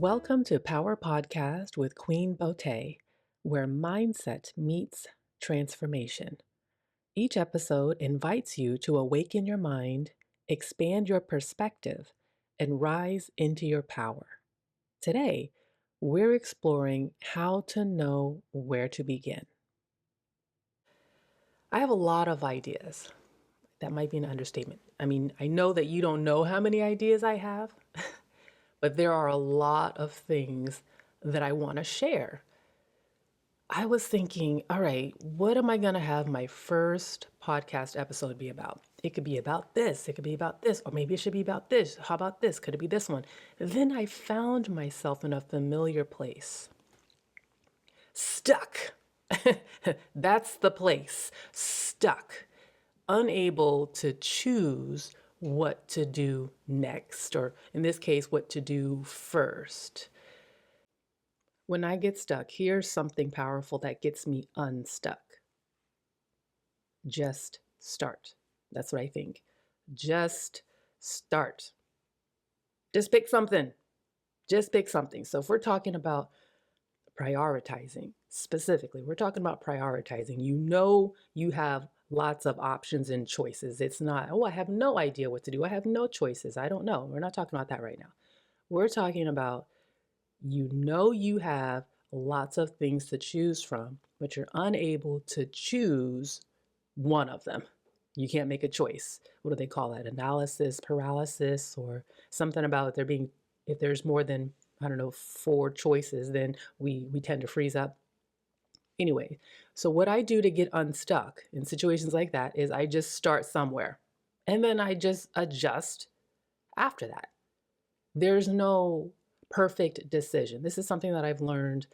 Welcome to Power Podcast with Queen Beauté, where mindset meets transformation. Each episode invites you to awaken your mind, expand your perspective, and rise into your power. Today, we're exploring how to know where to begin. I have a lot of ideas. That might be an understatement. I know that you don't know how many ideas I have, but there are a lot of things that I want to share. I was thinking, all right, what am I going to have my first podcast episode be about? It could be about this, it could be about this, or maybe it should be about this. How about this? Could it be this one? Then I found myself in a familiar place. Stuck. That's the place. Stuck. Unable to choose what to do next, or in this case, what to do first. When I get stuck, here's something powerful that gets me unstuck. Just start. That's what I think. Just start. Just pick something. Just pick something. So if we're talking about prioritizing, specifically, we're talking about prioritizing. You know you have lots of options and choices. It's not, oh, I have no idea what to do. I have no choices. I don't know. We're not talking about that right now. We're talking about you have lots of things to choose from, but you're unable to choose one of them. You can't make a choice. What do they call that? Analysis paralysis, or something about there being, if there's more than, I don't know, four choices, then we tend to freeze up. Anyway, so what I do to get unstuck in situations like that is I just start somewhere and then I just adjust after that. There's no perfect decision. This is something that I've learned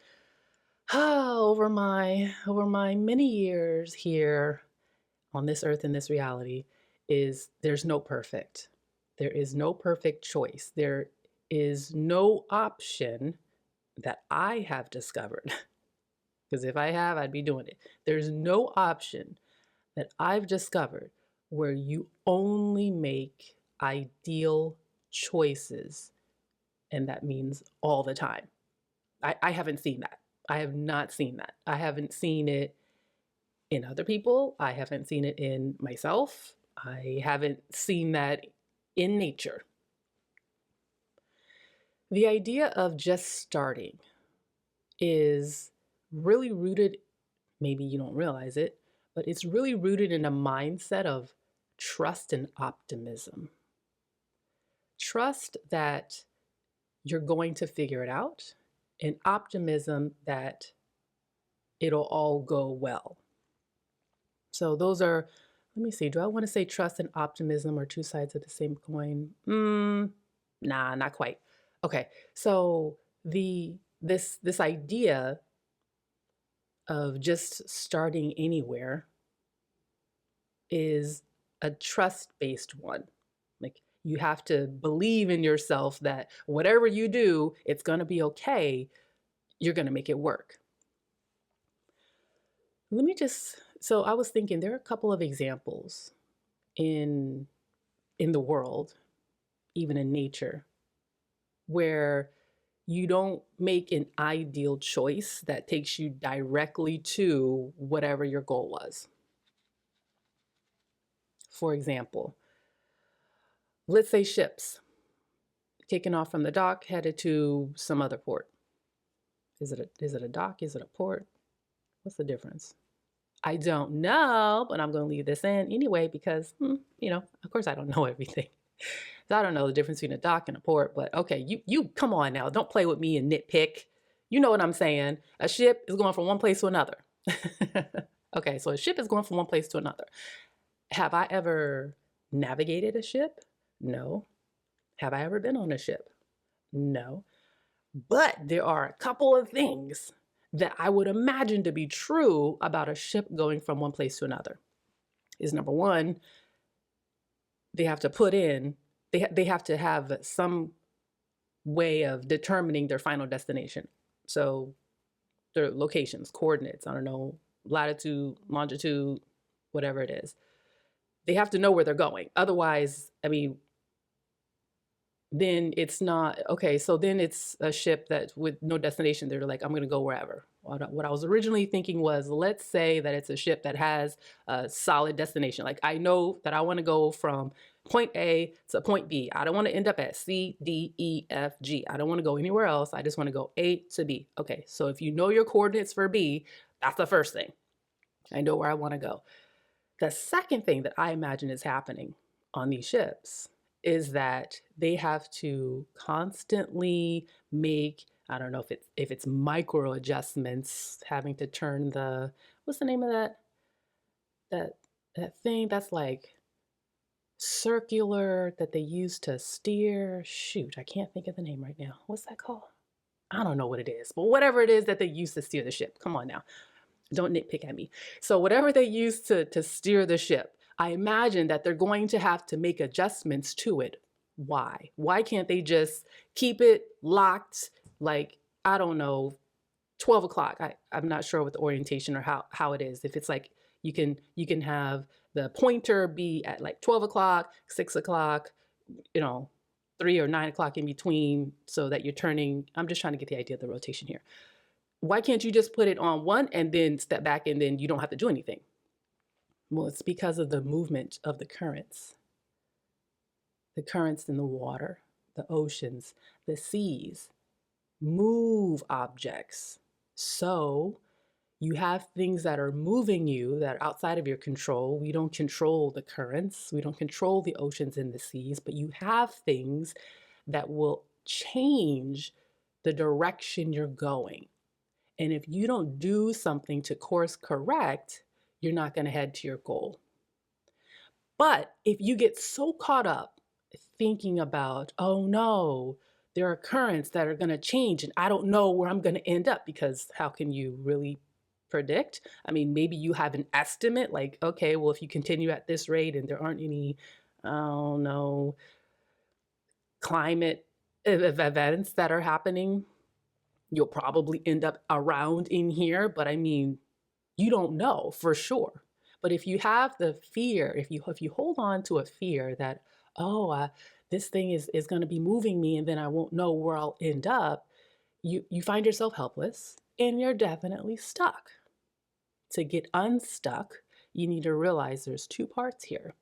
over my many years here on this earth in this reality. Is there's no perfect. There is no perfect choice. There is no option that I have discovered. Because if I have, I'd be doing it. There's no option that I've discovered where you only make ideal choices, and that means all the time. I haven't seen that. I have not seen that. I haven't seen it in other people. I haven't seen it in myself. I haven't seen that in nature. The idea of just starting is really rooted, maybe you don't realize it, but it's really rooted in a mindset of trust and optimism. Trust that you're going to figure it out, and optimism that it'll all go well. So those are, let me see, do I want to say trust and optimism are two sides of the same coin? Nah, not quite. Okay, so this idea of just starting anywhere is a trust-based one. Like, you have to believe in yourself that whatever you do, it's going to be okay. You're going to make it work. So I was thinking there are a couple of examples in the world, even in nature, where you don't make an ideal choice that takes you directly to whatever your goal was. For example, let's say ships taking off from the dock, headed to some other port. Is it a dock? Is it a port? What's the difference? I don't know, but I'm going to leave this in anyway because, of course I don't know everything. So I don't know the difference between a dock and a port, but okay, you come on now. Don't play with me and nitpick. You know what I'm saying. A ship is going from one place to another. Okay, so a ship is going from one place to another. Have I ever navigated a ship? No. Have I ever been on a ship? No. But there are a couple of things that I would imagine to be true about a ship going from one place to another. Is number one, they have to have some way of determining their final destination. So their locations, coordinates, I don't know, latitude, longitude, whatever it is. They have to know where they're going. Otherwise, then it's not okay. So then it's a ship that with no destination. They're like, I'm going to go wherever. What I was originally thinking was, let's say that it's a ship that has a solid destination. Like I know that I want to go from point A to point B. I don't want to end up at C, D, E, F, G. I don't want to go anywhere else. I just want to go A to B. Okay, so if you know your coordinates for B, that's the first thing. I know where I want to go. The second thing that I imagine is happening on these ships is that they have to constantly make, I don't know if it's micro adjustments, having to turn the, what's the name of that that thing that's like circular that they use to steer? Shoot, I can't think of the name right now. What's that called? I don't know what it is, but whatever it is that they use to steer the ship. Come on now. Don't nitpick at me. So whatever they use to steer the ship, I imagine that they're going to have to make adjustments to it. Why? Why can't they just keep it locked like, I don't know, 12 o'clock? I'm not sure what the orientation or how it is. If it's like you can have the pointer be at like 12 o'clock, 6 o'clock, 3 or 9 o'clock in between so that you're turning. I'm just trying to get the idea of the rotation here. Why can't you just put it on one and then step back and then you don't have to do anything? Well, it's because of the movement of the currents in the water, the oceans, the seas move objects. So you have things that are moving you that are outside of your control. We don't control the currents. We don't control the oceans and the seas, but you have things that will change the direction you're going. And if you don't do something to course correct, you're not going to head to your goal. But if you get so caught up thinking about, oh no, there are currents that are going to change and I don't know where I'm going to end up, because how can you really predict? I mean, maybe you have an estimate like, okay, well, if you continue at this rate and there aren't any, I don't know, climate events that are happening, you'll probably end up around in here. But I mean, you don't know for sure. But if you have the fear, if you hold on to a fear that, oh, this thing is going to be moving me and then I won't know where I'll end up, you find yourself helpless and you're definitely stuck. To get unstuck, you need to realize there's two parts here.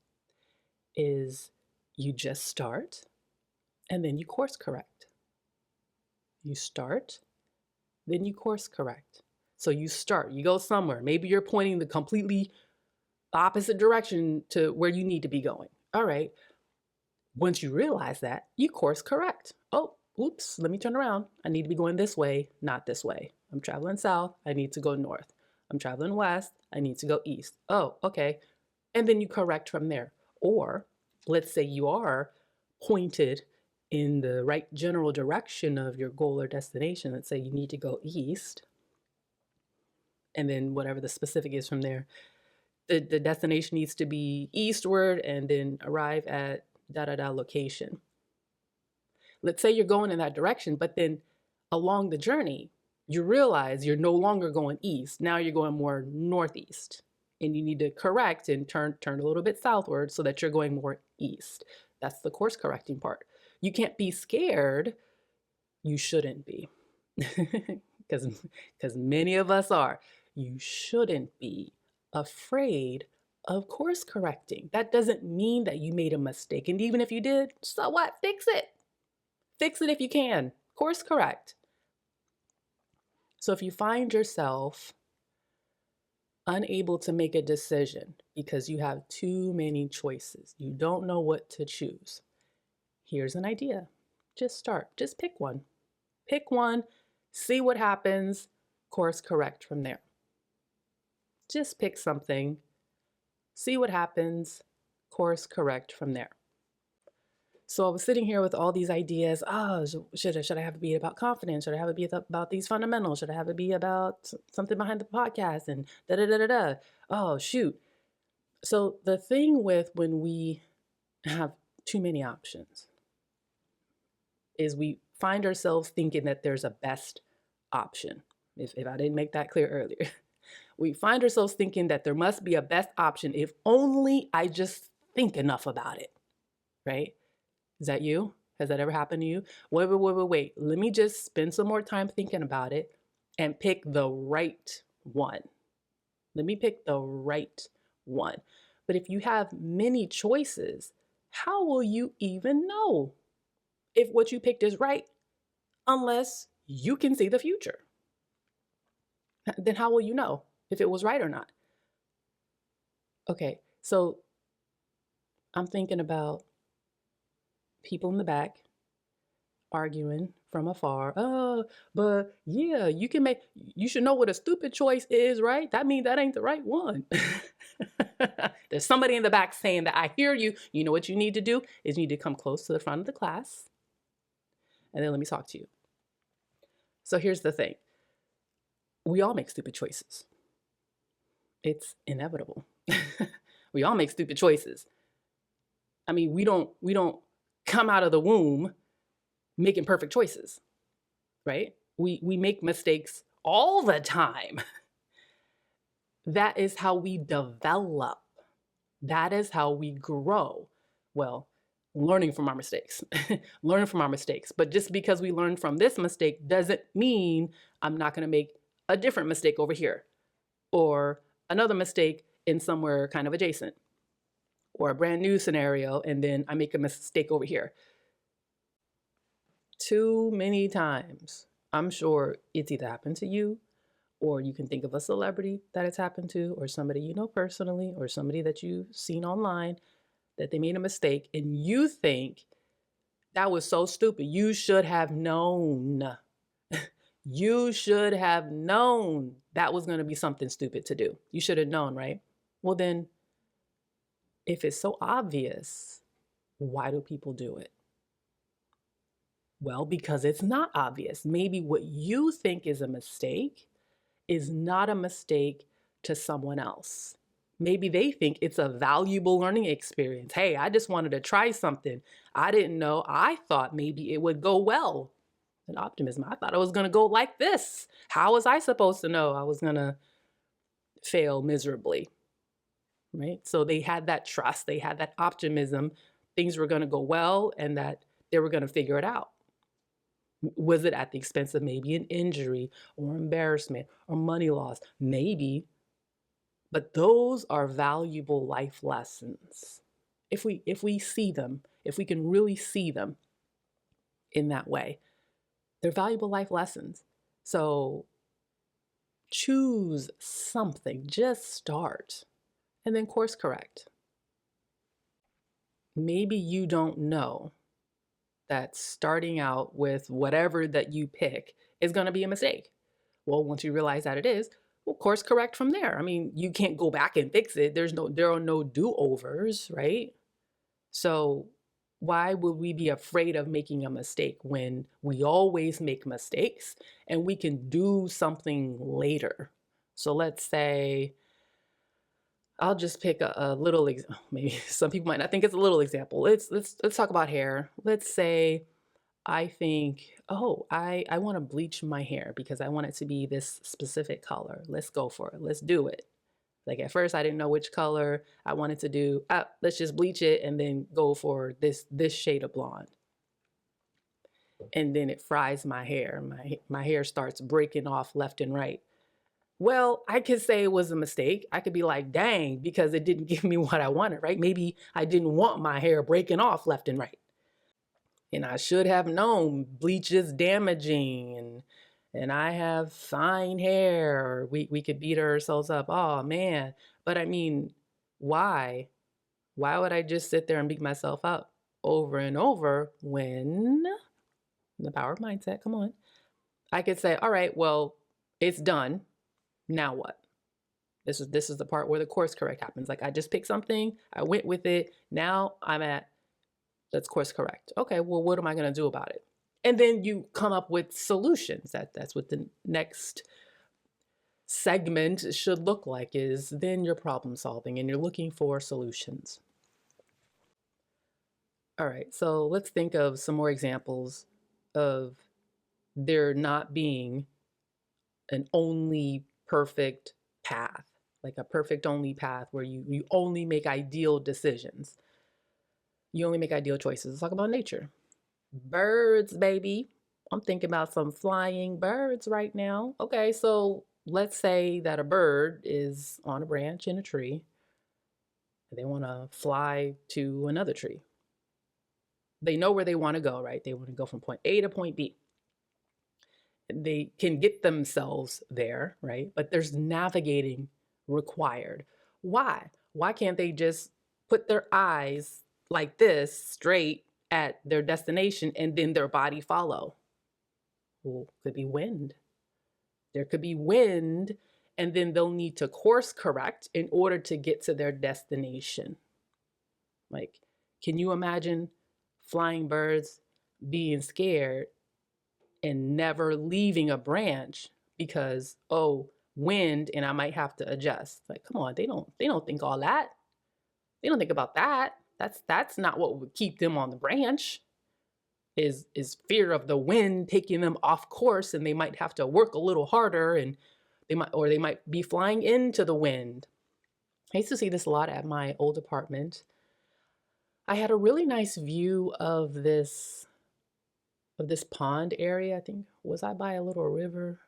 Is you just start and then you course correct. You start, then you course correct. So you start, you go somewhere. Maybe you're pointing the completely opposite direction to where you need to be going. All right. Once you realize that, you course correct. Oh, oops, let me turn around. I need to be going this way, not this way. I'm traveling south. I need to go north. I'm traveling west. I need to go east. Oh, okay. And then you correct from there. Or let's say you are pointed in the right general direction of your goal or destination. Let's say you need to go east. And then whatever the specific is from there, the destination needs to be eastward and then arrive at da-da-da location. Let's say you're going in that direction, but then along the journey, you realize you're no longer going east. Now you're going more northeast. And you need to correct and turn a little bit southward so that you're going more east. That's the course correcting part. You can't be scared. You shouldn't be. Because many of us are. You shouldn't be afraid of course correcting. That doesn't mean that you made a mistake. And even if you did, so what? Fix it. Fix it if you can. Course correct. So if you find yourself unable to make a decision because you have too many choices, you don't know what to choose, here's an idea. Just start. Just pick one. Pick one. See what happens. Course correct from there. Just pick something. See what happens. Course correct from there. So I was sitting here with all these ideas. Oh, should I have it be about confidence? Should I have it be about these fundamentals? Should I have it be about something behind the podcast? And da da da da da. Oh, shoot. So the thing with when we have too many options is we find ourselves thinking that there's a best option. If I didn't make that clear earlier, we find ourselves thinking that there must be a best option if only I just think enough about it, right? Is that you? Has that ever happened to you? Wait. Let me just spend some more time thinking about it and pick the right one. Let me pick the right one. But if you have many choices, how will you even know if what you picked is right unless you can see the future? Then how will you know if it was right or not? Okay, so I'm thinking about people in the back arguing from afar. Oh, but yeah, you should know what a stupid choice is, right? That means that ain't the right one. There's somebody in the back saying that I hear you. You know what you need to do is you need to come close to the front of the class and then let me talk to you. So here's the thing. We all make stupid choices. It's inevitable. We all make stupid choices. I mean, we don't come out of the womb making perfect choices, right? We make mistakes all the time. That is how we develop. That is how we grow. Well, learning from our mistakes. Learn from our mistakes. But just because we learn from this mistake doesn't mean I'm not going to make a different mistake over here or another mistake in somewhere kind of adjacent or a brand new scenario and then I make a mistake over here. Too many times, I'm sure it's either happened to you or you can think of a celebrity that it's happened to or somebody you know personally or somebody that you've seen online that they made a mistake and you think that was so stupid. You should have known. You should have known that was going to be something stupid to do. You should have known, right? Well, then, if it's so obvious, why do people do it? Well, because it's not obvious. Maybe what you think is a mistake is not a mistake to someone else. Maybe they think it's a valuable learning experience. Hey, I just wanted to try something. I didn't know. I thought maybe it would go well. And optimism. I thought it was going to go like this. How was I supposed to know I was going to fail miserably? Right? So they had that trust. They had that optimism. Things were going to go well and that they were going to figure it out. Was it at the expense of maybe an injury or embarrassment or money loss? Maybe. But those are valuable life lessons. If we see them, if we can really see them in that way, they're valuable life lessons. So choose something, just start, and then course correct. Maybe you don't know that starting out with whatever that you pick is going to be a mistake. Well, once you realize that it is, well, course correct from there. I mean, you can't go back and fix it. There are no do-overs, right? So why would we be afraid of making a mistake when we always make mistakes and we can do something later? So let's say, I'll just pick a little, maybe some people might not think it's a little example. Let's talk about hair. Let's say I think, oh, I want to bleach my hair because I want it to be this specific color. Let's go for it. Let's do it. Like at first I didn't know which color I wanted to do. Let's just bleach it and then go for this shade of blonde. And then it fries my hair. My hair starts breaking off left and right. Well, I could say it was a mistake. I could be like, dang, because it didn't give me what I wanted, right? Maybe I didn't want my hair breaking off left and right. And I should have known bleach is damaging and I have fine hair. We could beat ourselves up. Oh man. But I mean, why? Why would I just sit there and beat myself up over and over when the power of mindset, come on. I could say, all right, well, it's done. Now what? This is the part where the course correct happens. Like I just picked something, I went with it. Now I'm at, let's course correct. Okay, well, what am I going to do about it? And then you come up with solutions. That's what the next segment should look like, is then you're problem solving and you're looking for solutions. All right, so let's think of some more examples of there not being an only perfect path, like a perfect only path where you only make ideal decisions. You only make ideal choices. Let's talk about nature. Birds, baby. I'm thinking about some flying birds right now. Okay, so let's say that a bird is on a branch in a tree. They want to fly to another tree. They know where they want to go, right? They want to go from point A to point B. They can get themselves there, right? But there's navigating required. Why? Why can't they just put their eyes like this straight at their destination and then their body follow? Well, could be wind. There could be wind, and then they'll need to course correct in order to get to their destination. Like, can you imagine flying birds being scared and never leaving a branch because, oh, wind, and I might have to adjust? Like, come on, they don't think all that. They don't think about that. That's not what would keep them on the branch. Is fear of the wind taking them off course, and they might have to work a little harder, and they might be flying into the wind. I used to see this a lot at my old apartment. I had a really nice view of this pond area. I think, was I by a little river?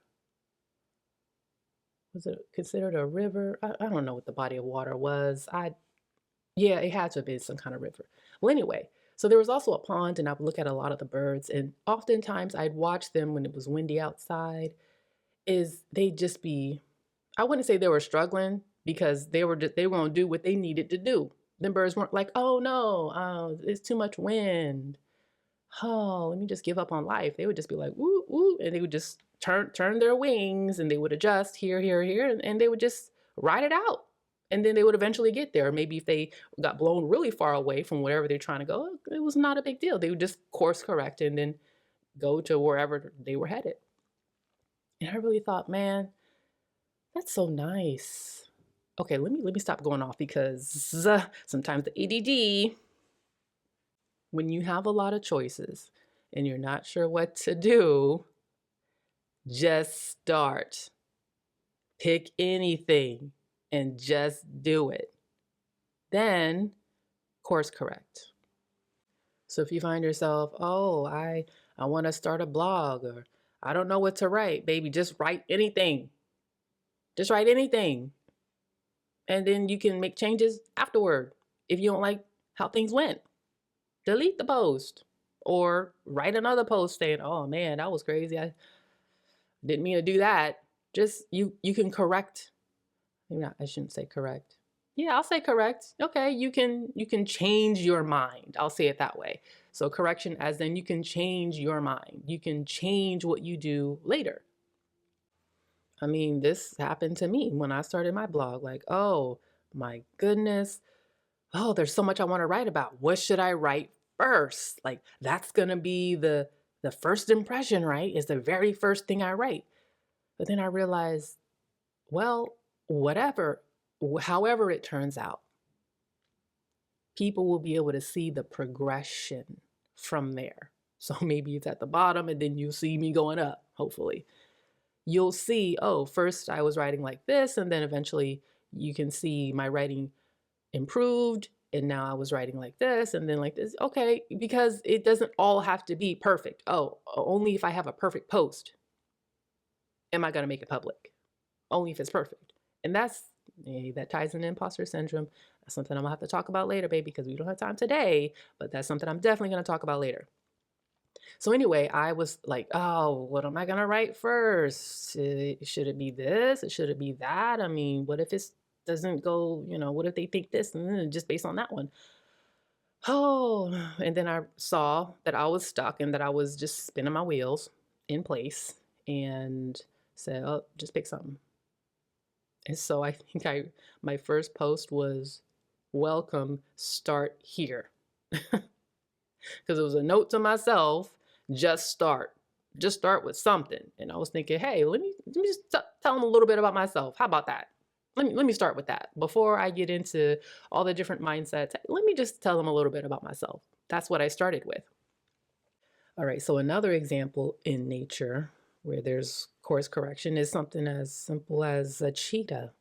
Was it considered a river? I don't know what the body of water was. Yeah, it had to have been some kind of river. Well, anyway, so there was also a pond, and I would look at a lot of the birds, and oftentimes I'd watch them when it was windy outside. They'd just be, I wouldn't say they were struggling, because they were gonna do what they needed to do. Them birds weren't like, oh no, it's too much wind. Oh, let me just give up on life. They would just be like, woo, woo, and they would just turn their wings, and they would adjust here, here, here, and they would just ride it out. And then they would eventually get there. Maybe if they got blown really far away from wherever they're trying to go, it was not a big deal. They would just course correct and then go to wherever they were headed. And I really thought, man, that's so nice. Okay, let me stop going off, because sometimes the ADD, when you have a lot of choices and you're not sure what to do, just start. Pick anything and just do it. Then course correct. So if you find yourself, oh, I want to start a blog, or I don't know what to write, baby, just write anything. Just write anything. And then you can make changes afterward. If you don't like how things went, delete the post or write another post saying, oh man, that was crazy. I didn't mean to do that. Just you can correct. Maybe not, I shouldn't say correct. Yeah, I'll say correct. Okay, you can change your mind. I'll say it that way. So correction as in you can change your mind. You can change what you do later. I mean, this happened to me when I started my blog. Like, oh my goodness. Oh, there's so much I want to write about. What should I write first? Like, that's gonna be the first impression, right? Is the very first thing I write. But then I realized, well, however it turns out, people will be able to see the progression from there. So maybe it's at the bottom and then you'll see me going up, hopefully. You'll see, oh, first I was writing like this, and then eventually you can see my writing improved, and now I was writing like this and then like this. Okay, because it doesn't all have to be perfect. Oh, only if I have a perfect post am I going to make it public. Only if it's perfect. And that ties into imposter syndrome. That's something I'm gonna have to talk about later, baby, because we don't have time today, but that's something I'm definitely gonna talk about later. So anyway, I was like, oh, what am I gonna write first? Should it be this? Should it be that? I mean, what if it doesn't go, what if they think this, and just based on that one? Oh, and then I saw that I was stuck and that I was just spinning my wheels in place, and said, oh, just pick something. And so I think my first post was, welcome, start here. Because it was a note to myself, just start with something. And I was thinking, hey, let me just tell them a little bit about myself. How about that? Let me start with that. Before I get into all the different mindsets, let me just tell them a little bit about myself. That's what I started with. All right, so another example in nature where there's course correction is something as simple as a cheetah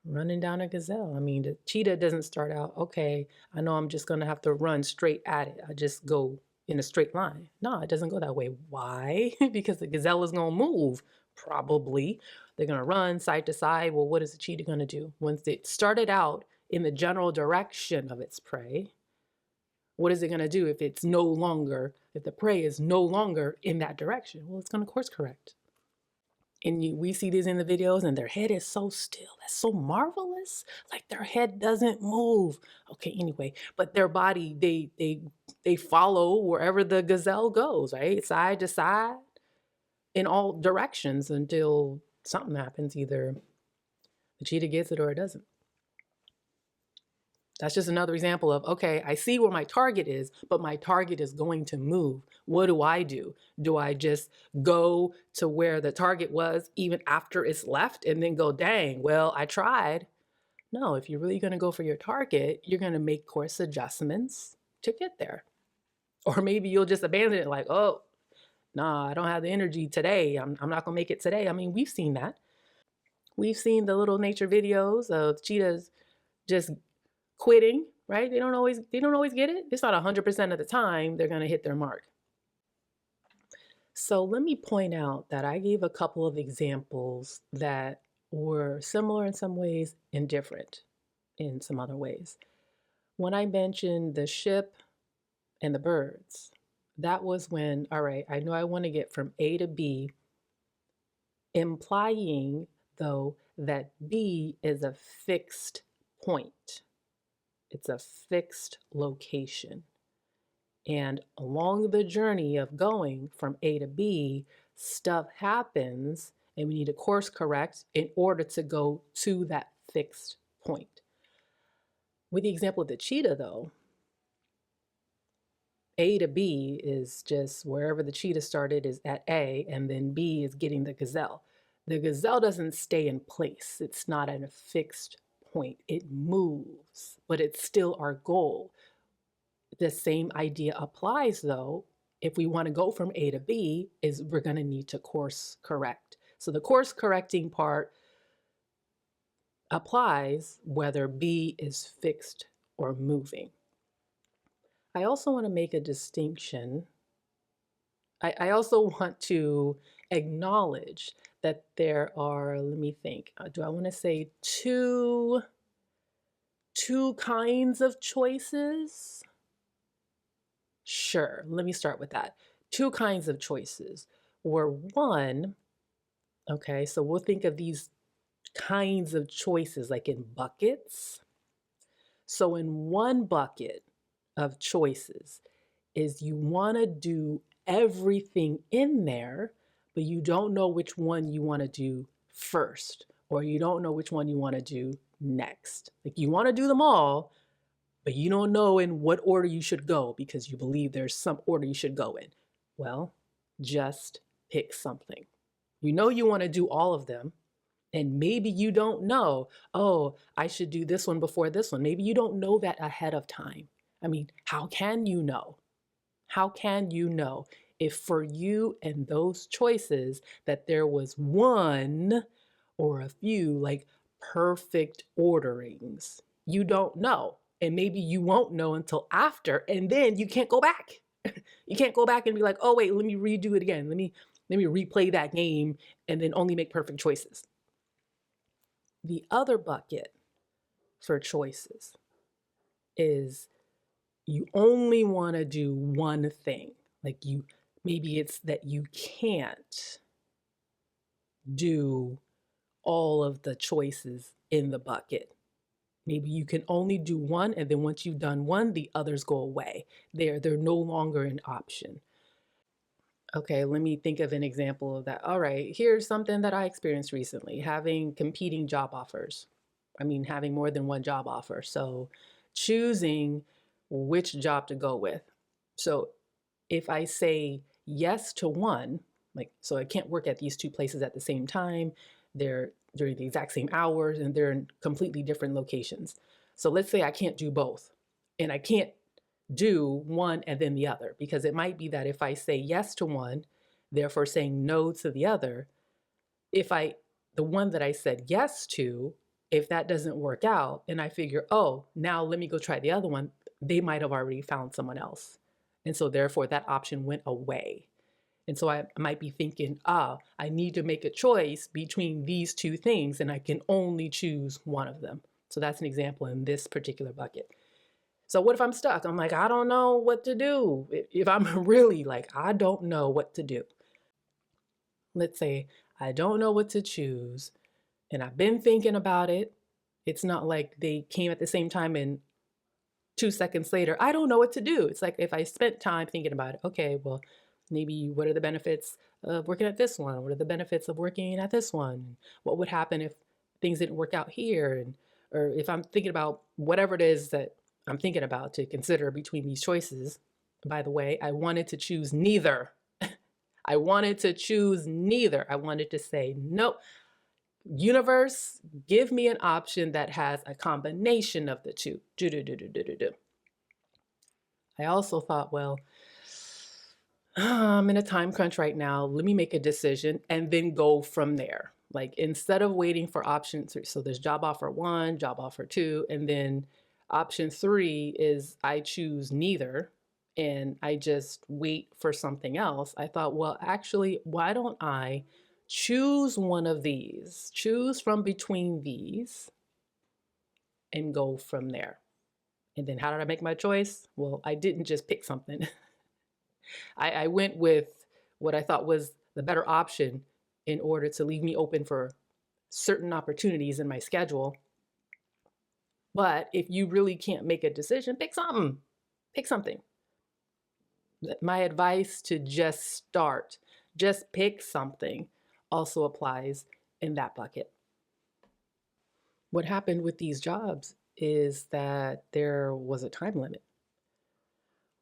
running down a gazelle. I mean, the cheetah doesn't start out, okay, I know I'm just going to have to run straight at it. I just go in a straight line. No, it doesn't go that way. Why? Because the gazelle is going to move, probably. They're going to run side to side. Well, what is the cheetah going to do? Once it started out in the general direction of its prey, what is it going to do if it's no longer, if the prey is no longer in that direction? Well, it's going to course correct. And we see these in the videos, and their head is so still. That's so marvelous. Like their head doesn't move. Okay, anyway, but their body, they follow wherever the gazelle goes, right? Side to side, in all directions until something happens. Either the cheetah gets it or it doesn't. That's just another example of, okay, I see where my target is, but my target is going to move. What do? Do I just go to where the target was even after it's left and then go, dang, well, I tried? No, if you're really going to go for your target, you're going to make course adjustments to get there. Or maybe you'll just abandon it like, oh, nah, I don't have the energy today. I'm not going to make it today. I mean, we've seen that. We've seen the little nature videos of cheetahs just quitting, right? They don't always get it. It's not 100% of the time they're going to hit their mark. So let me point out that I gave a couple of examples that were similar in some ways and different in some other ways. When I mentioned the ship and the birds, that was when, all right, I know I want to get from A to B, implying though that B is a fixed point. It's a fixed location. And along the journey of going from A to B, stuff happens and we need to course correct in order to go to that fixed point. With the example of the cheetah though, A to B is just wherever the cheetah started is at A, and then B is getting the gazelle. The gazelle doesn't stay in place. It's not at a fixed point. It moves, but it's still our goal. The same idea applies though. If we want to go from A to B, is we're going to need to course correct. So the course correcting part applies whether B is fixed or moving. I also want to make a distinction. I also want to acknowledge that there are, let me think, do I want to say two kinds of choices? Sure, let me start with that. Two kinds of choices. Or one, okay, so we'll think of these kinds of choices like in buckets. So in one bucket of choices is you want to do everything in there, but you don't know which one you want to do first, or you don't know which one you want to do next. Like you want to do them all, but you don't know in what order you should go because you believe there's some order you should go in. Well, just pick something. You know you want to do all of them, and maybe you don't know, oh, I should do this one before this one. Maybe you don't know that ahead of time. I mean, how can you know? How can you know if for you and those choices that there was one or a few like perfect orderings? You don't know. And maybe you won't know until after, and then you can't go back. You can't go back and be like, oh, wait, let me redo it again. Let me replay that game and then only make perfect choices. The other bucket for choices is you only want to do one thing. Like maybe it's that you can't do all of the choices in the bucket. Maybe you can only do one, and then once you've done one, the others go away. They're no longer an option. Okay, let me think of an example of that. All right, here's something that I experienced recently, having competing job offers. I mean, having more than one job offer. So choosing which job to go with. So if I say yes to one, like, so I can't work at these two places at the same time. They're during the exact same hours and they're in completely different locations. So let's say I can't do both, and I can't do one and then the other, because it might be that if I say yes to one, therefore saying no to the other, the one that I said yes to, if that doesn't work out and I figure, oh, now let me go try the other one, they might have already found someone else. And so therefore that option went away. And so I might be thinking, I need to make a choice between these two things and I can only choose one of them. So that's an example in this particular bucket. So what if I'm stuck? I'm like, I don't know what to do. If I'm really like, I don't know what to do. Let's say I don't know what to choose and I've been thinking about it. It's not like they came at the same time and 2 seconds later, I don't know what to do. It's like if I spent time thinking about it, okay, well, maybe what are the benefits of working at this one? What are the benefits of working at this one? What would happen if things didn't work out here? And or if I'm thinking about whatever it is that I'm thinking about to consider between these choices. By the way, I wanted to choose neither. I wanted to choose neither. I wanted to say, nope, universe, give me an option that has a combination of the two. I also thought, well, I'm in a time crunch right now. Let me make a decision and then go from there. Like instead of waiting for option three, so there's job offer one, job offer two, and then option three is I choose neither and I just wait for something else. I thought, well, actually, why don't I choose one of these, choose from between these and go from there. And then how did I make my choice? Well, I didn't just pick something. I went with what I thought was the better option in order to leave me open for certain opportunities in my schedule. But if you really can't make a decision, pick something. Pick something. My advice to just start, just pick something, also applies in that bucket. What happened with these jobs is that there was a time limit.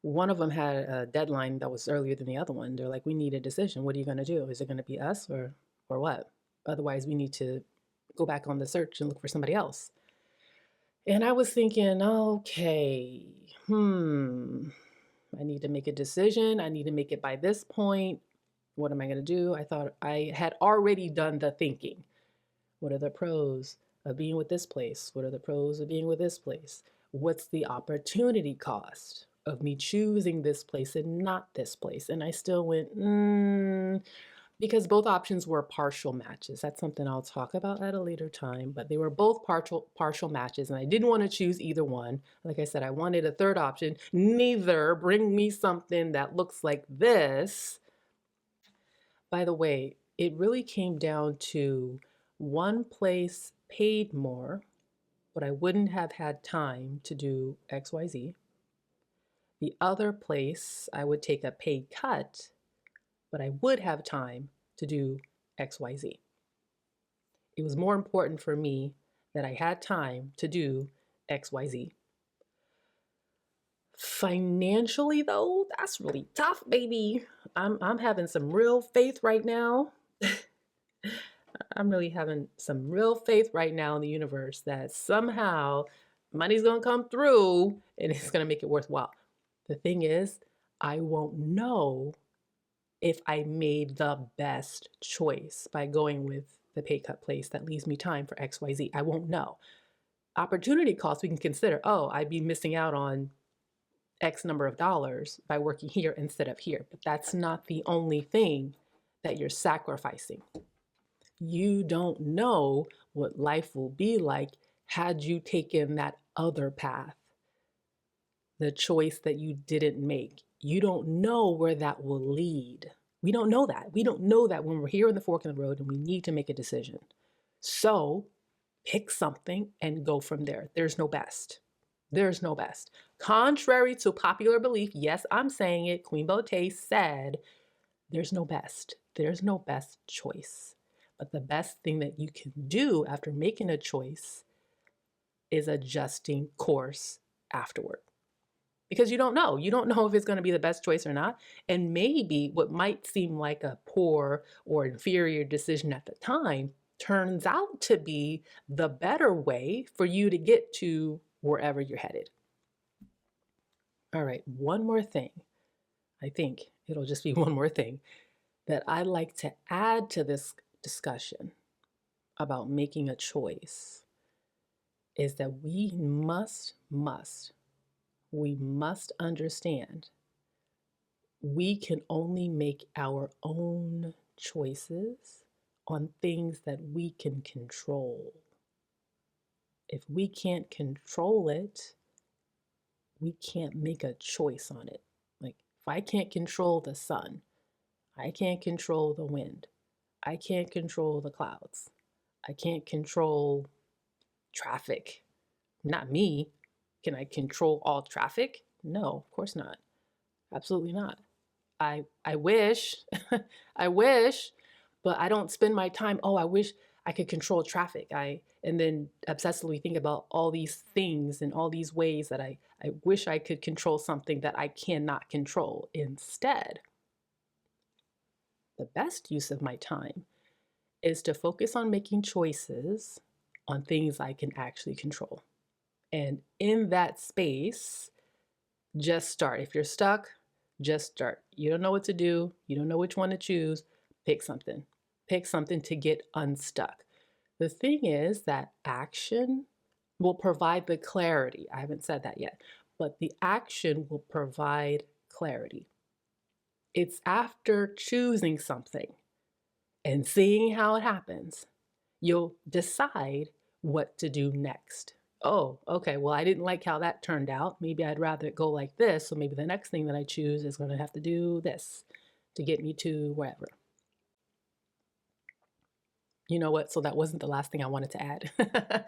One of them had a deadline that was earlier than the other one. They're like, we need a decision. What are you going to do? Is it going to be us or what? Otherwise, we need to go back on the search and look for somebody else. And I was thinking, okay, I need to make a decision. I need to make it by this point. What am I going to do? I thought I had already done the thinking. What are the pros of being with this place? What are the pros of being with this place? What's the opportunity cost of me choosing this place and not this place? And I still went, because both options were partial matches. That's something I'll talk about at a later time, but they were both partial matches, and I didn't want to choose either one. Like I said, I wanted a third option. Neither. Bring me something that looks like this. By the way, it really came down to one place paid more, but I wouldn't have had time to do XYZ. The other place, I would take a pay cut, but I would have time to do XYZ. It was more important for me that I had time to do XYZ. Financially, though, that's really tough, baby. I'm having some real faith right now. I'm really having some real faith right now in the universe that somehow money's going to come through and it's going to make it worthwhile. The thing is, I won't know if I made the best choice by going with the pay cut place that leaves me time for XYZ. I won't know. Opportunity cost, we can consider, I'd be missing out on X number of dollars by working here instead of here. But that's not the only thing that you're sacrificing. You don't know what life will be like had you taken that other path, the choice that you didn't make. You don't know where that will lead. We don't know that. We don't know that when we're here in the fork in the road and we need to make a decision. So pick something and go from there. There's no best. There's no best. Contrary to popular belief, yes, I'm saying it, Queen Beauté said, there's no best. There's no best choice. But the best thing that you can do after making a choice is adjusting course afterward. Because you don't know. You don't know if it's going to be the best choice or not. And maybe what might seem like a poor or inferior decision at the time turns out to be the better way for you to get to wherever you're headed. All right, one more thing. I think it'll just be one more thing that I'd like to add to this discussion about making a choice is that we must understand we can only make our own choices on things that we can control. If we can't control it, we can't make a choice on it. Like, if I can't control the sun, I can't control the wind, I can't control the clouds, I can't control traffic. Not me. Can I control all traffic? No, of course not. Absolutely not. I wish, I wish, but I don't spend my time, oh, I wish I could control traffic. And then obsessively think about all these things and all these ways that I wish I could control something that I cannot control. Instead, the best use of my time is to focus on making choices on things I can actually control. And in that space, just start. If you're stuck, just start. You don't know what to do, you don't know which one to choose, pick something. Pick something to get unstuck. The thing is that action will provide the clarity. I haven't said that yet, but the action will provide clarity. It's after choosing something and seeing how it happens, you'll decide what to do next. Oh, okay, well, I didn't like how that turned out. Maybe I'd rather it go like this. So maybe the next thing that I choose is going to have to do this to get me to wherever. You know what? So that wasn't the last thing I wanted to add.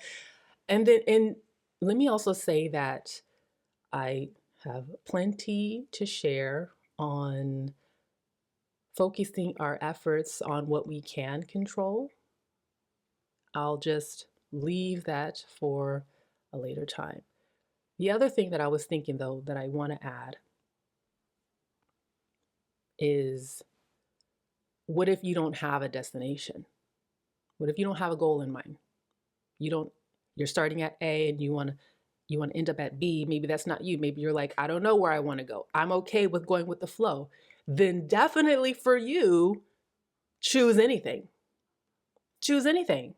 And let me also say that I have plenty to share on focusing our efforts on what we can control. I'll just leave that for a later time. The other thing that I was thinking, though, that I want to add is, what if you don't have a destination? What if you don't have a goal in mind? You're starting at A and you want to end up at B. Maybe that's not you. Maybe you're like, I don't know where I want to go. I'm okay with going with the flow. Then definitely for you, choose anything. Choose anything.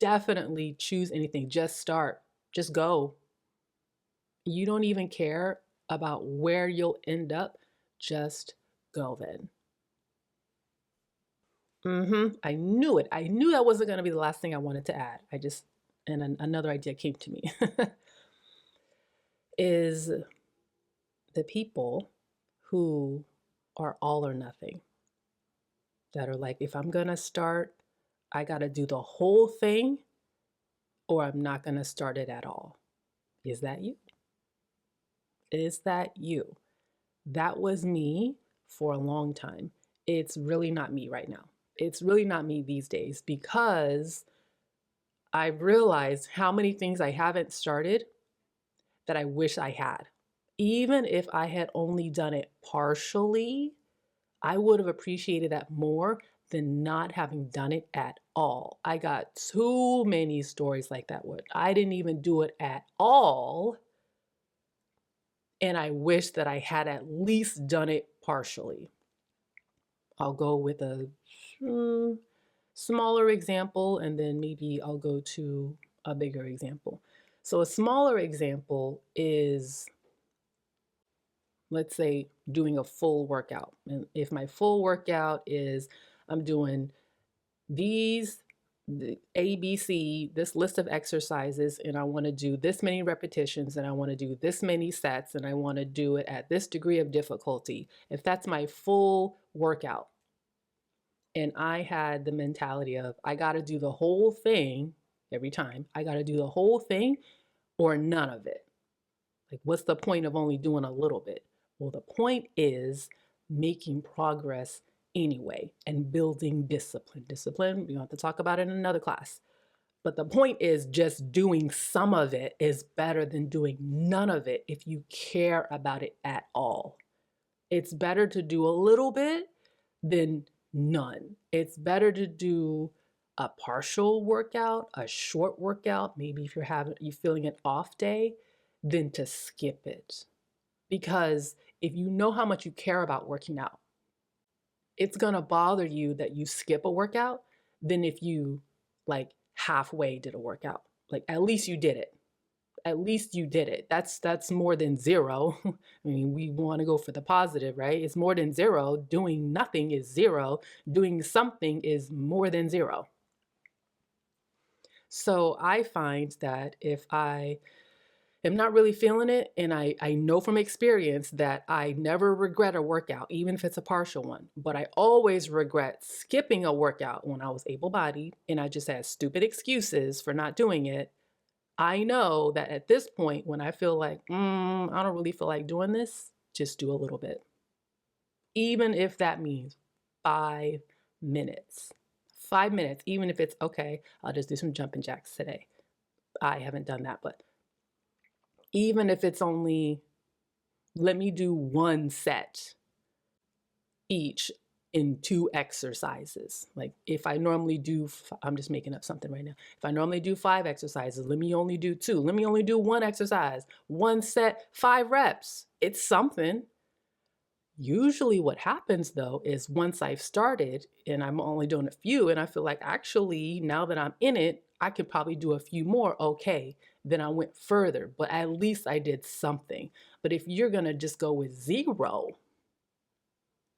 Definitely choose anything. Just start. Just go. You don't even care about where you'll end up. Just go then. I knew it. I knew that wasn't going to be the last thing I wanted to add. Another idea came to me is the people who are all or nothing, that are like, if I'm going to start, I got to do the whole thing or I'm not going to start it at all. Is that you? Is that you? That was me for a long time. It's really not me right now. It's really not me these days, because I realized how many things I haven't started that I wish I had. Even if I had only done it partially, I would have appreciated that more than not having done it at all. I got too many stories like that where I didn't even do it at all, and I wish that I had at least done it partially. I'll go with a smaller example, and then maybe I'll go to a bigger example. So a smaller example is, let's say, doing a full workout. And if my full workout is I'm doing the ABC, this list of exercises, and I want to do this many repetitions, and I want to do this many sets, and I want to do it at this degree of difficulty. If that's my full workout, and I had the mentality of, I got to do the whole thing every time, I got to do the whole thing or none of it. Like, what's the point of only doing a little bit? Well, the point is making progress anyway and building discipline. Discipline, we don't have to talk about it in another class. But the point is, just doing some of it is better than doing none of it if you care about it at all. It's better to do a little bit than none. It's better to do a partial workout, a short workout, maybe if you're feeling an off day, than to skip it. Because if you know how much you care about working out, it's gonna bother you that you skip a workout than if you like halfway did a workout. Like, at least you did it. At least you did it. That's more than zero. I mean, we want to go for the positive, right? It's more than zero. Doing nothing is zero. Doing something is more than zero. So I find that if I am not really feeling it, and I know from experience that I never regret a workout, even if it's a partial one, but I always regret skipping a workout when I was able-bodied and I just had stupid excuses for not doing it. I know that at this point, when I feel like, I don't really feel like doing this, just do a little bit. Even if that means 5 minutes. 5 minutes, even if it's okay, I'll just do some jumping jacks today. I haven't done that, but even if it's only, let me do one set each in 2 exercises. Like if I normally do, I'm just making up something right now. If I normally do 5 exercises, let me only do 2. Let me only do 1 exercise, 1 set, 5 reps. It's something. Usually what happens though is once I've started and I'm only doing a few and I feel like actually now that I'm in it, I could probably do a few more. Okay, then I went further, but at least I did something. But if you're gonna just go with 0,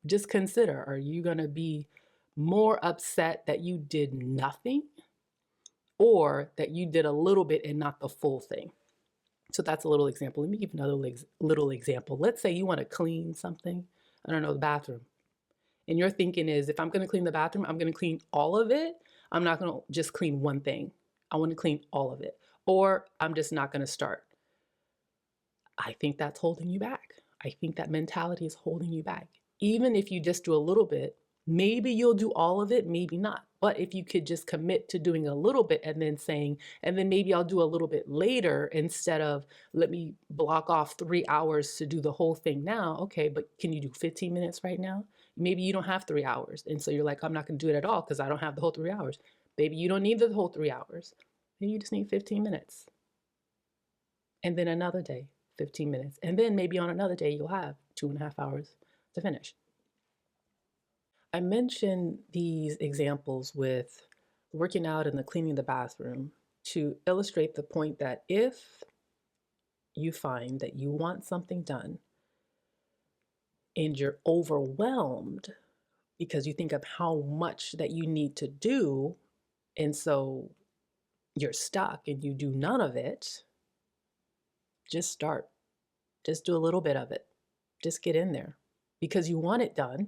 just consider, are you going to be more upset that you did nothing or that you did a little bit and not the full thing? So that's a little example. Let me give another little example. Let's say you want to clean something, I don't know, the bathroom. And your thinking is, if I'm going to clean the bathroom, I'm going to clean all of it. I'm not going to just clean one thing. I want to clean all of it. Or I'm just not going to start. I think that's holding you back. I think that mentality is holding you back. Even if you just do a little bit, maybe you'll do all of it, maybe not. But if you could just commit to doing a little bit and then saying, and then maybe I'll do a little bit later instead of let me block off 3 hours to do the whole thing now. Okay, but can you do 15 minutes right now? Maybe you don't have 3 hours. And so you're like, I'm not going to do it at all because I don't have the whole 3 hours. Maybe you don't need the whole 3 hours. Maybe you just need 15 minutes. And then another day, 15 minutes. And then maybe on another day, you'll have 2.5 hours to finish. I mentioned these examples with working out and the cleaning the bathroom to illustrate the point that if you find that you want something done and you're overwhelmed because you think of how much that you need to do, and so you're stuck and you do none of it, just start. Just do a little bit of it. Just get in there because you want it done.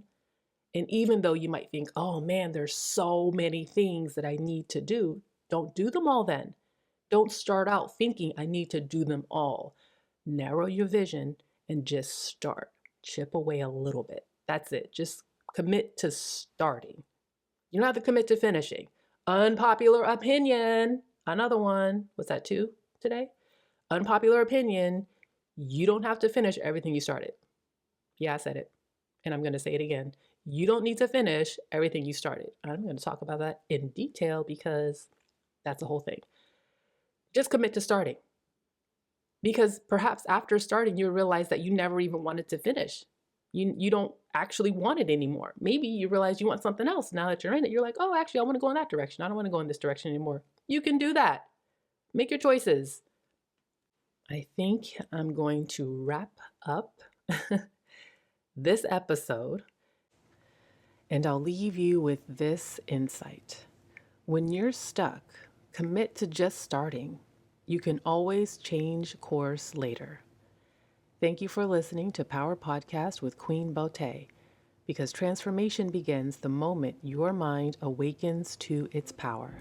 And even though you might think, oh man, there's so many things that I need to do, don't do them all then. Don't start out thinking I need to do them all. Narrow your vision and just start. Chip away a little bit. That's it. Just commit to starting. You don't have to commit to finishing. Unpopular opinion. Another one. What's that, 2 today? Unpopular opinion. You don't have to finish everything you started. Yeah, I said it. And I'm going to say it again. You don't need to finish everything you started. I'm going to talk about that in detail because that's the whole thing. Just commit to starting. Because perhaps after starting, you realize that you never even wanted to finish. You don't actually want it anymore. Maybe you realize you want something else. Now that you're in it, you're like, oh, actually, I want to go in that direction. I don't want to go in this direction anymore. You can do that. Make your choices. I think I'm going to wrap up this episode, and I'll leave you with this insight. When you're stuck, commit to just starting. You can always change course later. Thank you for listening to Power Podcast with Queen Beauté, because transformation begins the moment your mind awakens to its power.